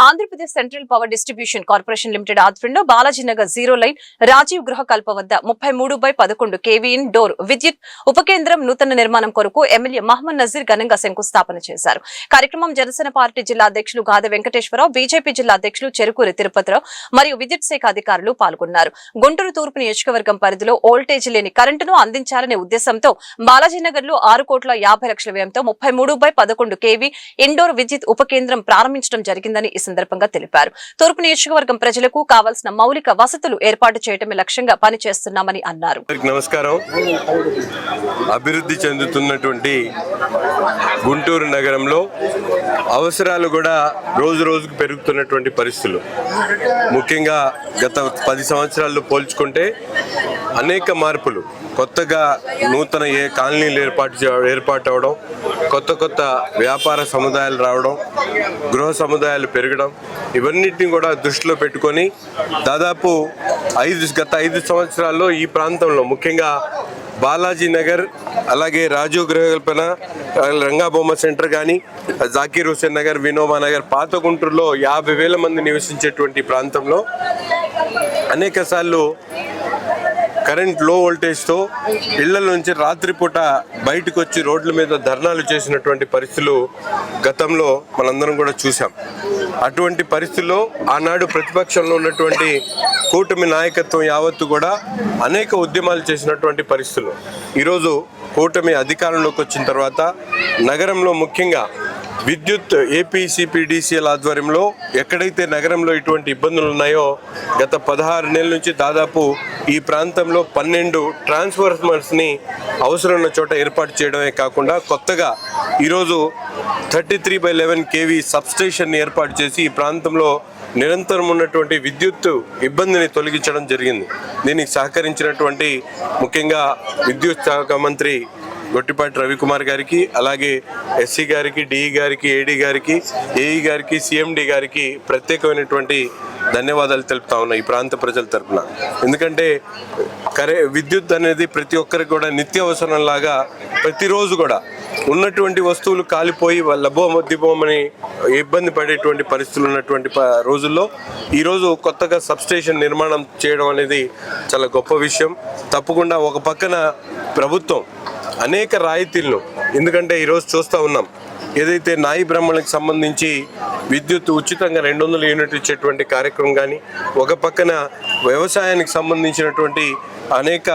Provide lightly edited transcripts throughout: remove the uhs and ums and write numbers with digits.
Andhra Pradesh central power distribution corporation limited ఆధ్వర్యంలో Balaji Nagar zero line Rajiv గృహ కల్ప వద్ద 33/11 kV ఇండోర్ విద్యుత్ ఉపకేంద్రం నూతన నిర్మాణం కొరకు ఎమ్మెల్యే మహమ్మద్ నజీర్ ఘనంగా శంకుస్థాపన చేశారు. కార్యక్రమం జనసేన పార్టీ జిల్లా అధ్యక్షులు గాదె వెంకటేశ్వరరావు, బీజేపీ జిల్లా అధ్యక్షులు చెరుకూరి తిరుపతిరావు మరియు విద్యుత్ శాఖ అధికారులు పాల్గొన్నారు. గుంటూరు తూర్పు నియోజకవర్గం పరిధిలో వోల్టేజ్ లేని కరెంటును అందించాలనే ఉద్దేశంతో బాలాజీనగర్ లో 6,50,00,000 వ్యయంతో 33/11 kV ఇండోర్ విద్యుత్ ఉపకేంద్రం ప్రారంభించడం జరిగిందని ఈ సందర్భంగా తెలిపారు. తూర్పు నియోజకవర్గం ప్రజలకు కావాల్సిన మౌలిక వసతులు ఏర్పాటు చేయడమే లక్ష్యంగా పనిచేస్తున్నామని అన్నారు. నమస్కారం. అభివృద్ధి చెందుతున్నటువంటి గుంటూరు నగరంలో అవసరాలు కూడా రోజు రోజుకు పెరుగుతున్నటువంటి పరిస్థితులు, ముఖ్యంగా గత 10 సంవత్సరాల్లో పోల్చుకుంటే అనేక మార్పులు, కొత్తగా నూతన కాలనీలు ఏర్పాటు అవడం, కొత్త వ్యాపార సముదాయాలు రావడం, గృహ సముదాయాలు పెరగడం, ఇవన్నిటిని కూడా దృష్టిలో పెట్టుకొని దాదాపు గత 5 సంవత్సరాల్లో ఈ ప్రాంతంలో ముఖ్యంగా బాలాజీ నగర్, అలాగే రాజీవ్ గృహకల్పన, రంగాబొమ్మ సెంటర్ కానీ, జాకీర్ హుసేన్ నగర్, వినోబా నగర్, పాత గుంటూరులో 50,000 మంది నివసించేటువంటి ప్రాంతంలో అనేక సార్లు కరెంట్ లో వోల్టేజ్తో ఇళ్ల నుంచి రాత్రిపూట బయటకు వచ్చి రోడ్ల మీద ధర్నాలు చేసినటువంటి పరిస్థితులు గతంలో మనందరం కూడా చూసాం. అటువంటి పరిస్థితుల్లో ఆనాడు ప్రతిపక్షంలో ఉన్నటువంటి కూటమి నాయకత్వం యావత్తు కూడా అనేక ఉద్యమాలు చేసినటువంటి పరిస్థితులు. ఈరోజు కూటమి అధికారంలోకి వచ్చిన తర్వాత నగరంలో ముఖ్యంగా విద్యుత్ ఏపీసీపీడీసీఎల్ ఆధ్వర్యంలో ఎక్కడైతే నగరంలో ఇటువంటి ఇబ్బందులు ఉన్నాయో గత 16 నెలల నుంచి దాదాపు ఈ ప్రాంతంలో 12 ట్రాన్స్ఫార్మర్స్ని అవసరం ఉన్న చోట ఏర్పాటు చేయడమే కాకుండా కొత్తగా ఈరోజు 33/11 kV సబ్స్టేషన్ని ఏర్పాటు చేసి ఈ ప్రాంతంలో నిరంతరం ఉన్నటువంటి విద్యుత్ ఇబ్బందిని తొలగించడం జరిగింది. దీనికి సహకరించినటువంటి ముఖ్యంగా విద్యుత్ శాఖ మంత్రి గొట్టిపాటి రవికుమార్ గారికి, అలాగే ఎస్సీ గారికి, డిఈ గారికి, ఏడీ గారికి, ఏఈ గారికి, సిఎండి గారికి ప్రత్యేకమైనటువంటి ధన్యవాదాలు తెలుపుతా ఉన్నాయి ఈ ప్రాంత ప్రజల తరఫున. ఎందుకంటే విద్యుత్ అనేది ప్రతి ఒక్కరికి కూడా నిత్యావసరంలాగా ప్రతిరోజు కూడా ఉన్నటువంటి వస్తువులు కాలిపోయి లబోమద్దిపోమని ఇబ్బంది పడేటువంటి పరిస్థితులు ఉన్నటువంటి రోజుల్లో ఈరోజు కొత్తగా సబ్స్టేషన్ నిర్మాణం చేయడం అనేది చాలా గొప్ప విషయం. తప్పకుండా ఒక పక్కన ప్రభుత్వం అనేక రాయితీలను, ఎందుకంటే ఈరోజు చూస్తూ ఉన్నాం ఏదైతే నాయి బ్రాహ్మణులకు సంబంధించి విద్యుత్ ఉచితంగా 200 యూనిట్లు ఇచ్చేటువంటి కార్యక్రమం కానీ, ఒక పక్కన వ్యవసాయానికి సంబంధించినటువంటి అనేక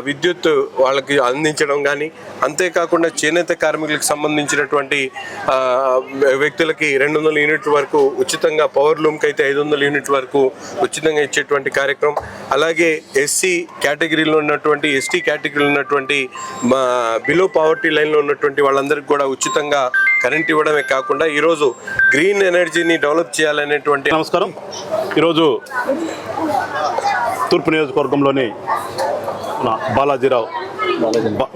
విద్యుత్ వాళ్ళకి అందించడం కానీ, అంతేకాకుండా చేనేత కార్మికులకు సంబంధించినటువంటి వ్యక్తులకి 200 యూనిట్ల వరకు ఉచితంగా, పవర్ లూమ్కి అయితే 500 యూనిట్ల వరకు ఉచితంగా ఇచ్చేటువంటి కార్యక్రమం, అలాగే ఎస్సీ కేటగిరీలో ఉన్నటువంటి, ఎస్టీ కేటగిరీలో ఉన్నటువంటి బిలో పావర్టీ లైన్లో ఉన్నటువంటి వాళ్ళందరికీ కూడా ఉచితంగా కరెంట్ ఇవ్వడమే కాకుండా ఈరోజు గ్రీన్ ఎనర్జీని డెవలప్ చేయాలనేటువంటి. నమస్కారం. ఈరోజు తూర్పు నియోజకవర్గంలోని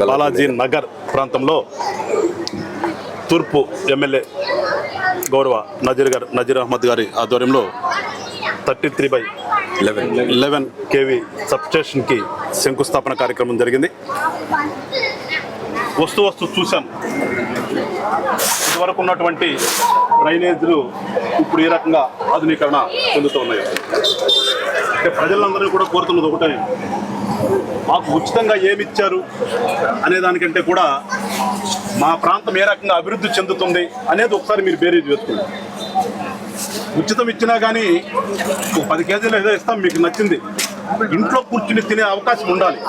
బాలాజీ నగర్ ప్రాంతంలో తూర్పు ఎమ్మెల్యే గౌరవ నజీర్ అహ్మద్ గారి ఆధ్వర్యంలో 33/11 kV సబ్స్టేషన్కి శంకుస్థాపన కార్యక్రమం జరిగింది. వస్తు చూసాం. ఇదివరకు ఉన్నటువంటి డ్రైనేజీలు ఇప్పుడు ఈ రకంగా ఆధునీకరణ చెందుతూ ఉన్నాయి. అంటే ప్రజలందరూ కూడా కోరుతున్నది ఒకటే, మాకు ఉచితంగా ఏమి ఇచ్చారు అనే దానికంటే కూడా మా ప్రాంతం ఏ రకంగా అభివృద్ధి చెందుతుంది అనేది ఒకసారి మీరు బేరీజ్ వేసుకోండి. ఉచితం ఇచ్చినా కానీ 10 కేజీలు ఏదో ఇస్తాం, మీకు నచ్చింది, ఇంట్లో కూర్చుని తినే అవకాశం ఉండాలి.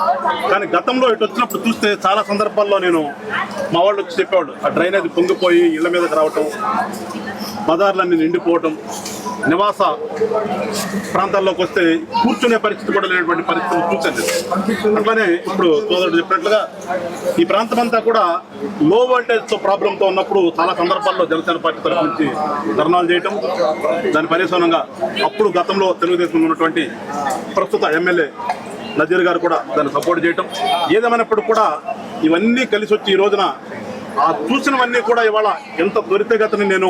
కానీ గతంలో ఇటు వచ్చినప్పుడు చూస్తే చాలా సందర్భాల్లో మా వాళ్ళు వచ్చి చెప్పేవాళ్ళు, ఆ డ్రైనేజ్ పొంగిపోయి ఇళ్ల మీదకి రావటం, బజార్లన్నీ నిండిపోవటం, నివాస ప్రాంతాల్లోకి వస్తే కూర్చునే పరిస్థితి కూడా లేనటువంటి పరిస్థితులు చూసాను. అట్లానే ఇప్పుడు సోదరుడు చెప్పినట్లుగా ఈ ప్రాంతం అంతా కూడా లో వోల్టేజ్తో ప్రాబ్లంతో ఉన్నప్పుడు చాలా సందర్భాల్లో జనసేన పార్టీ తరఫు నుంచి ధర్నాలు చేయటం, దాని పరిశోధనగా అప్పుడు గతంలో తెలుగుదేశంలో ఉన్నటువంటి ప్రస్తుత ఎమ్మెల్యే నజీర్ గారు కూడా దాన్ని సపోర్ట్ చేయటం, ఏదేమైనప్పుడు కూడా ఇవన్నీ కలిసి వచ్చి ఈ రోజున ఆ చూసినవన్నీ కూడా ఇవాళ ఎంత త్వరితగతిని నేను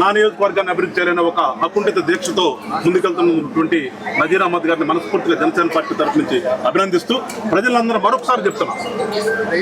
నా నియోజకవర్గాన్ని అభివృద్ధి చేయాలనే ఒక అకుంఠిత దీక్షతో ముందుకెళ్తున్నటువంటి నజీర్ అహ్మద్ గారిని మనస్ఫూర్తిగా జనసేన పార్టీ తరఫు నుంచి అభినందిస్తూ ప్రజలందరూ మరొకసారి చెప్తున్నాను.